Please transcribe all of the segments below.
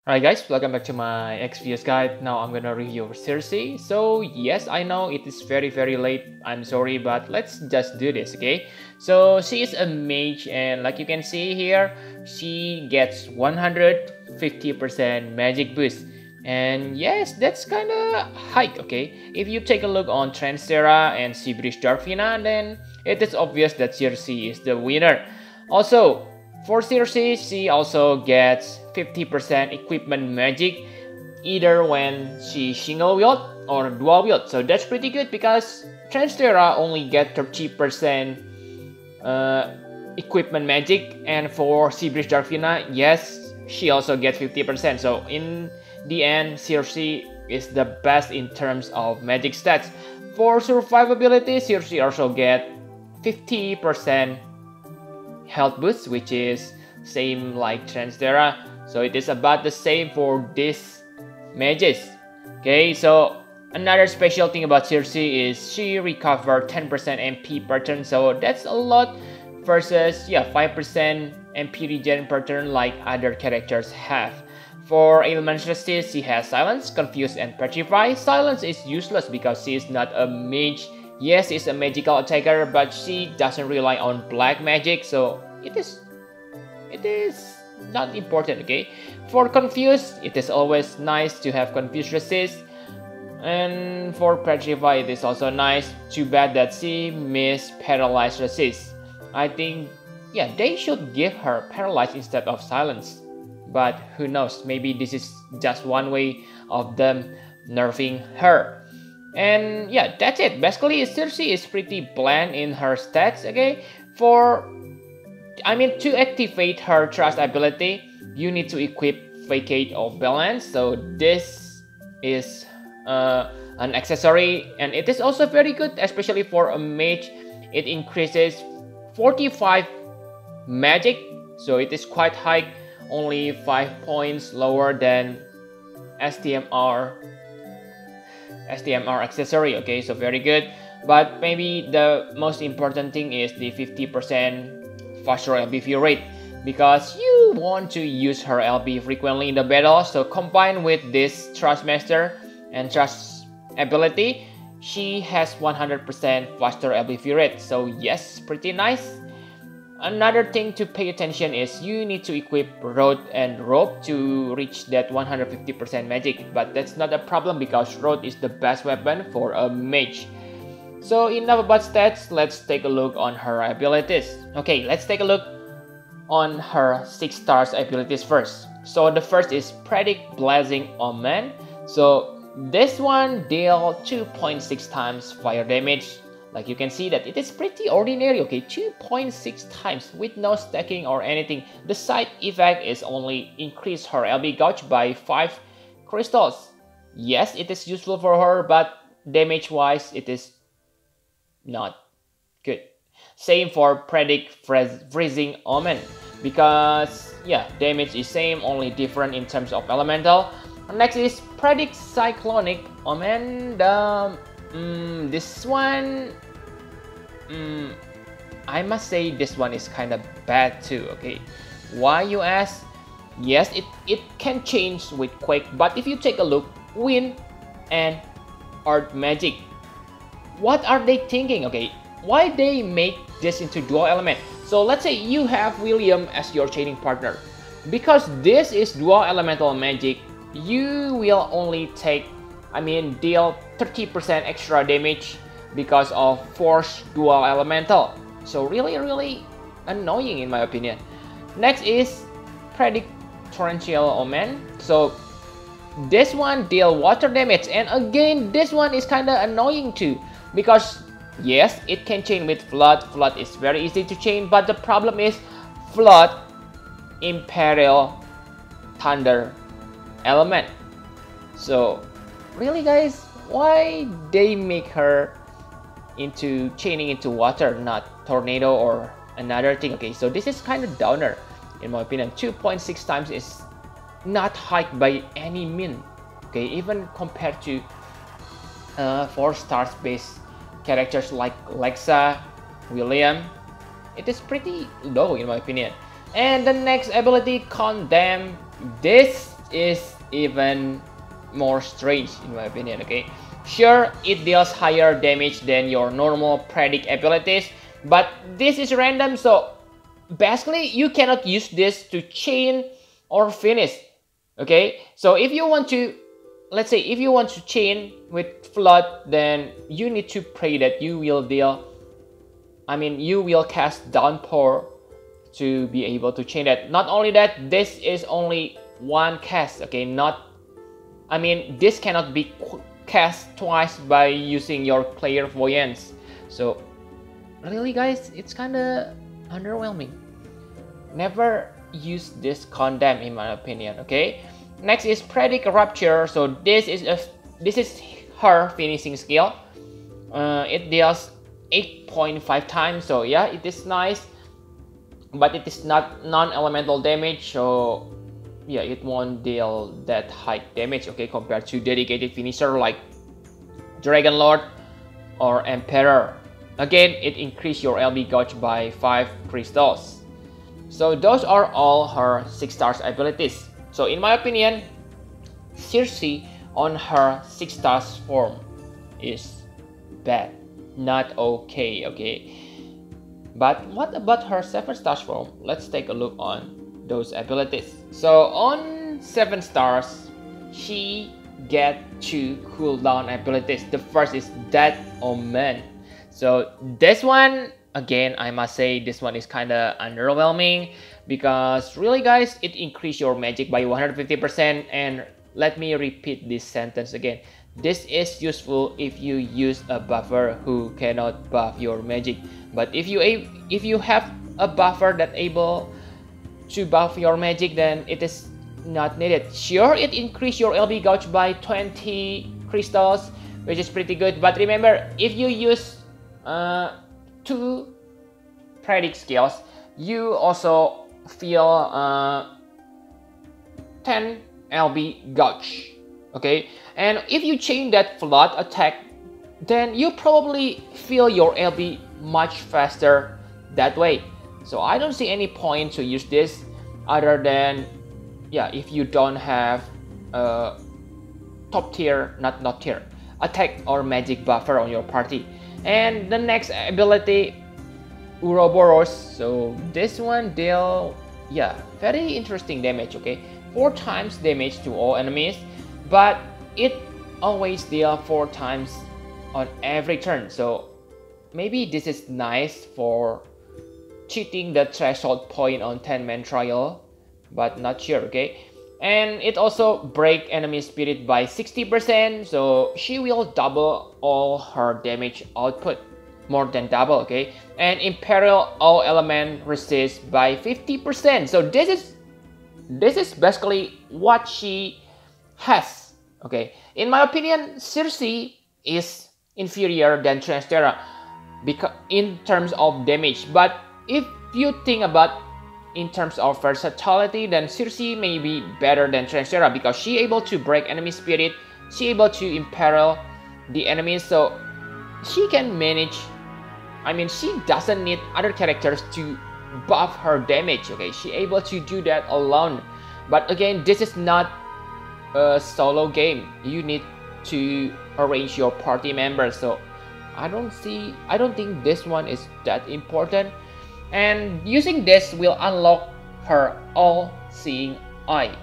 Alright guys, welcome back to my XVS guide. Now I'm gonna review Circe. So yes, I know it is very late. I'm sorry, but let's just do this, okay? So she is a mage, and like you can see here, she gets 150% magic boost. And yes, that's kinda high, okay? If you take a look on Transterra and Seabridge Darfina, then it is obvious that Circe is the winner. Also, for Circe, she also gets 50% equipment magic either when she single wield or dual wield. So that's pretty good because Transterra only get 30% equipment magic, and for Seabridge Darfina, yes, she also gets 50%. So in the end, Circe is the best in terms of magic stats. For survivability, Circe also get 50% health boost, which is same like Transterra, so it is about the same for these mages. Okay, so another special thing about Circe is she recovered 10% MP per turn, so that's a lot versus 5% MP regen per turn like other characters have. For Ailment Resist, she has Silence, Confuse, and Petrify. Silence is useless because she is not a mage. Yes, she's a magical attacker, but she doesn't rely on black magic, so it is not important, okay? For Confuse, it is always nice to have Confuse Resist. And for Petrify, it is also nice. Too bad that she missed Paralyze Resist. I think, they should give her Paralyze instead of Silence. But who knows, maybe this is just one way of them nerfing her. And that's it. Basically, Circe is pretty bland in her stats, okay? To activate her Trust ability, you need to equip Vacate of Balance. So this is an accessory, and it is also very good, especially for a mage. It increases 45 magic, so it is quite high, only 5 points lower than STMR accessory, okay? So very good. But maybe the most important thing is the 50% faster LBV rate, because you want to use her LB frequently in the battle. So combined with this Trust Master and Trust ability, she has 100% faster LBV rate. So yes, pretty nice. Another thing to pay attention is you need to equip Road and Rope to reach that 150% magic, but that's not a problem because Road is the best weapon for a mage. So enough about stats, let's take a look on her abilities. Okay, let's take a look on her 6 stars abilities first. So the first is Predict Blazing Omen. So this one deals 2.6 times fire damage. Like you can see that it is pretty ordinary, okay? 2.6 times with no stacking or anything. The side effect is only increase her LB gauge by 5 crystals. Yes, it is useful for her, but damage wise, it is not good. Same for Predict Freezing Omen, because damage is same, only different in terms of elemental. Next is Predict Cyclonic Omen. This one, I must say this one is kind of bad too, okay? Why, you ask? Yes, it can change with Quake, but if you take a look, Wind and Earth magic, what are they thinking, okay? Why they make this into dual element? So let's say you have William as your chaining partner. Because this is dual elemental magic, you will only deal 30% extra damage because of Force dual elemental. So really annoying in my opinion. Next is Predict Torrential Omen. So this one deal water damage, and again this one is kinda annoying too, because yes, it can chain with Flood. Flood is very easy to chain, but the problem is Flood imperil Thunder element. So really guys, why they make her into chaining into water, not tornado or another thing? Okay, so this is kind of downer in my opinion. 2.6 times is not high by any mean, okay? Even compared to 4 stars based characters like Lexa, William, it is pretty low in my opinion. And the next ability, Condemn. This is even more strange in my opinion, okay? Sure, it deals higher damage than your normal predict abilities, but this is random, so basically you cannot use this to chain or finish, okay? So if you want to, let's say if you want to chain with flood, then you need to pray that you will cast downpour to be able to chain that. Not only that, this is only one cast, okay? This cannot be cast twice by using your clairvoyance. So really guys, it's kinda underwhelming. Never use this condemn in my opinion, okay? Next is predict rapture. So this is her finishing skill. It deals 8.5 times, so yeah, it is nice, but it is not non-elemental damage, so yeah, it won't deal that high damage, okay, compared to dedicated finisher like Dragon Lord or Emperor. Again, it increases your LB gauge by 5 crystals. So those are all her 6 stars abilities. So in my opinion, Circe on her 6 stars form is bad, not okay, okay? But what about her 7 stars form? Let's take a look on those abilities. So on 7 stars, she get 2 cooldown abilities. The first is Death Omen. So this one, again, I must say this one is kinda underwhelming, because really guys, it increases your magic by 150%. And let me repeat this sentence again. This is useful if you use a buffer who cannot buff your magic. But if you have a buffer that able to buff your magic, then it is not needed. Sure, it increases your LB gauge by 20 crystals, which is pretty good. But remember, if you use 2 predict skills, you also feel 10 LB gauge, okay? And if you chain that flood attack, then you probably feel your LB much faster that way. So I don't see any point to use this other than, yeah, if you don't have a top tier, not tier, attack or magic buffer on your party. And the next ability, Ouroboros. So this one deal, yeah, very interesting damage, okay? 4 times damage to all enemies, but it always deal 4 times on every turn. So maybe this is nice for cheating the threshold point on 10-man trial, but not sure, okay? And it also break enemy spirit by 60%, so she will double all her damage output, more than double, okay? And Imperial all element resist by 50%. So this is basically what she has, okay? In my opinion, Circe is inferior than Transtera because in terms of damage, but if you think about in terms of versatility, then Circe may be better than Transtera because she able to break enemy spirit, she able to imperil the enemies, so she can manage. She doesn't need other characters to buff her damage, okay? She able to do that alone. But again, this is not a solo game. You need to arrange your party members, so I don't think this one is that important. And using this will unlock her all-seeing eye.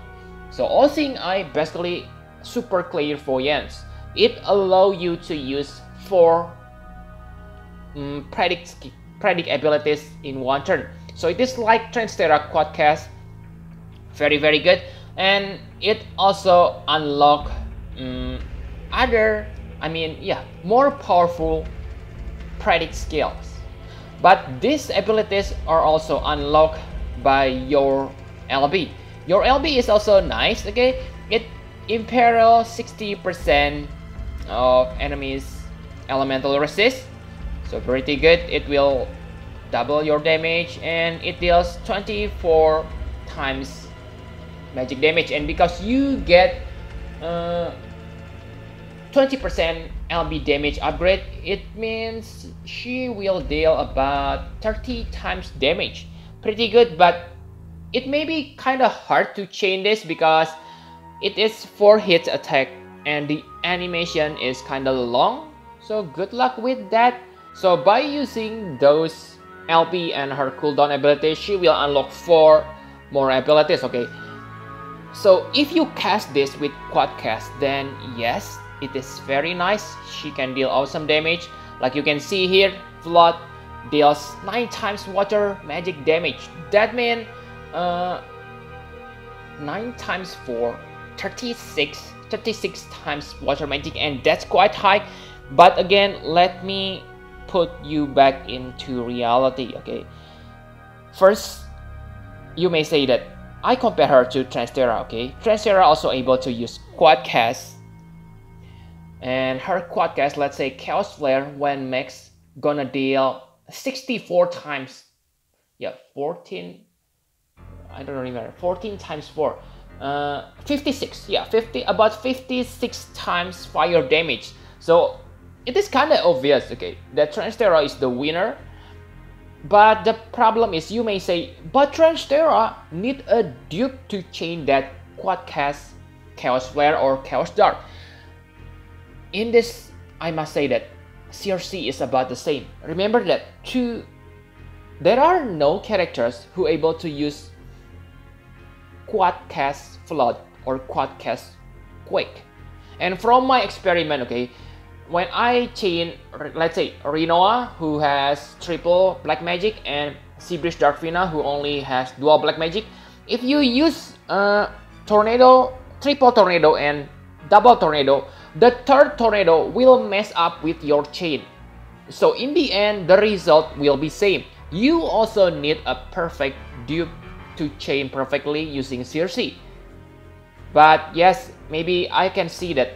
So all-seeing eye basically super clairvoyance. It allows you to use 4 predict abilities in one turn. So it is like Transtera Quadcast, very good. And it also unlock more powerful predict skills. But these abilities are also unlocked by your LB. Your LB is also nice, okay? It imperil 60% of enemies elemental resist, so pretty good. It will double your damage and it deals 24 times magic damage. And because you get 20% LB damage upgrade, it means she will deal about 30 times damage. Pretty good, but it may be kind of hard to chain this because It is 4 hit attack and the animation is kinda long, so good luck with that. So by using those LP and her cooldown abilities, she will unlock 4 more abilities, okay? So if you cast this with quad cast, then yes, it is very nice. She can deal awesome damage. Like you can see here, Flood deals 9 times water magic damage. That means 9 times 4, 36 times water magic, and that's quite high. But again, let me put you back into reality, okay? First, you may say that I compare her to Transtera, okay? Transtera also able to use quad cast, and her quad cast, let's say Chaos Flare, when max, gonna deal 64 times, yeah, 14, I don't remember, 14 times 4, 56, yeah, about 56 times fire damage. So it is kind of obvious, okay, that Transtera is the winner. But the problem is, you may say, but Transtera need a dupe to chain that quad cast Chaos Flare or Chaos Dart. In this, I must say that Circe is about the same. Remember that there are no characters who able to use quad cast Flood or quad cast Quake. And from my experiment, okay, when I chain, let's say, Rinoa, who has triple black magic, and Seabridge Darkfina, who only has dual black magic, if you use Tornado, triple Tornado, and double Tornado, the third Tornado will mess up with your chain. So in the end, the result will be same. You also need a perfect dupe to chain perfectly using Circe. But yes, maybe I can see that,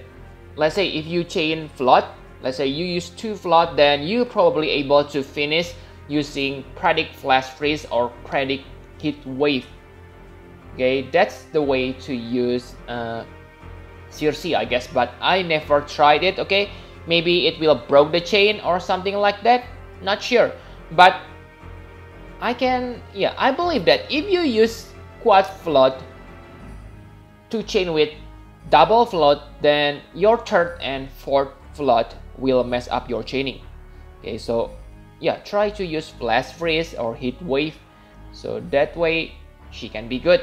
let's say if you chain Flood, let's say you use 2 Flood, then you probably able to finish using Predict Flash Freeze or Predict Heat Wave. Okay, that's the way to use Circe, I guess, but I never tried it, okay? Maybe it will broke the chain or something like that, not sure. But I believe that if you use quad Flood to chain with double Flood, then your third and fourth Flood will mess up your chaining. Okay, so yeah, try to use Flash Freeze or Heat Wave, so that way she can be good.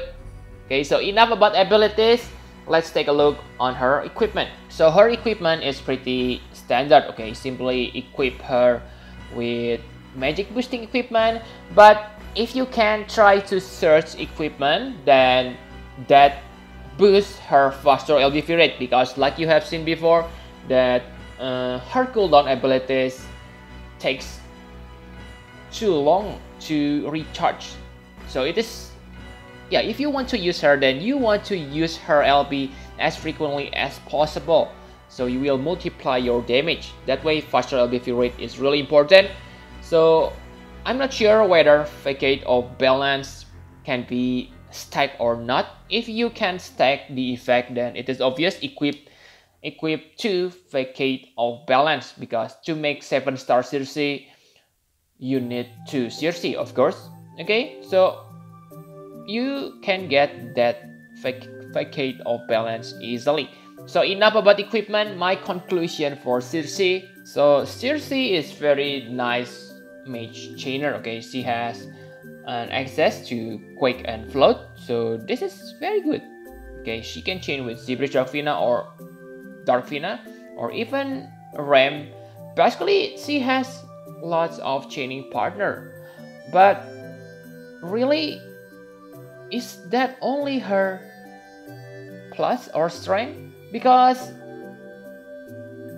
Okay, so enough about abilities. Let's take a look on her equipment. So her equipment is pretty standard, okay? Simply equip her with magic boosting equipment, but if you can try to search equipment, then that boosts her faster LBV rate, because like you have seen before, that her cooldown abilities takes too long to recharge. So it is, yeah, if you want to use her, then you want to use her LB as frequently as possible, so you will multiply your damage. That way faster LBV rate is really important. So I'm not sure whether Facade of Balance can be stacked or not. If you can stack the effect, then it is obvious, equip 2 Facade of Balance, because to make 7-star Circe, you need 2 Circe, of course. Okay, so you can get that Facade of Balance easily. So enough about equipment. My conclusion for Circe. So Circe is very nice mage chainer, okay? She has an access to Quake and Float, so this is very good. Okay, she can chain with Seabridge Darkfina or Darkfina, or even Ram. Basically, she has lots of chaining partner, but really, is that only her plus or strength? Because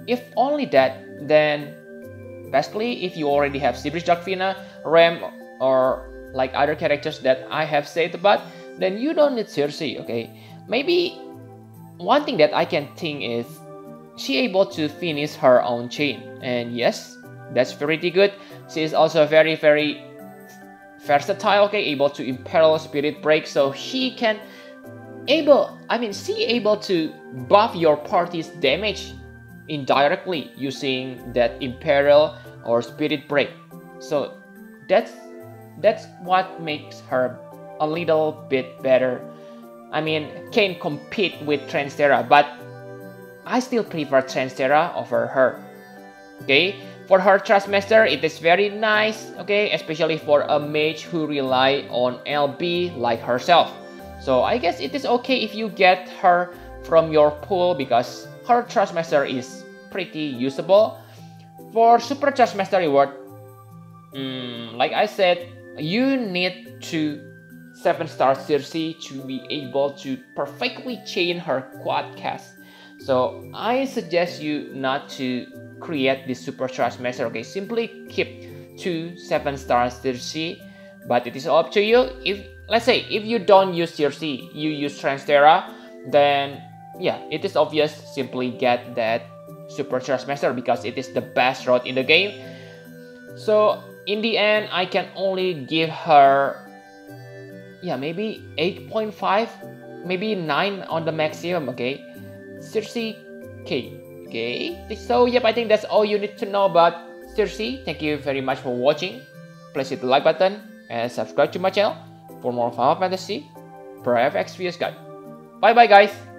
if only that, then basically if you already have Seabridge Darkfina, Ram, or like other characters that I have said about, then you don't need Circe, okay? Maybe one thing that I can think is she able to finish her own chain, and yes, that's pretty good. She is also very versatile, okay, able to imperil Spirit Break, so she able to buff your party's damage indirectly using that imperil or Spirit Break. So that's what makes her a little bit better. can compete with Transtera, but I still prefer Transtera over her. Okay, for her Trustmaster, it is very nice, okay, especially for a mage who rely on LB like herself. So I guess it is okay if you get her from your pool because her Trustmaster is pretty usable. For Super Trustmaster reward, like I said, you need to 7-star Circe to be able to perfectly chain her quad cast. So I suggest you not to create this Super Trustmaster, okay? Simply keep 2 7-star Circe, but it is up to you. If, let's say, if you don't use Circe, you use Transtera, then yeah, it is obvious, simply get that Super Trustmaster because it is the best route in the game. So in the end, I can only give her, yeah, maybe 8.5, maybe 9 on the maximum, okay? Circe K. Okay, so yep, I think that's all you need to know about Circe. Thank you very much for watching. Please hit the like button and subscribe to my channel for more Final Fantasy FFBE guide. Bye bye guys.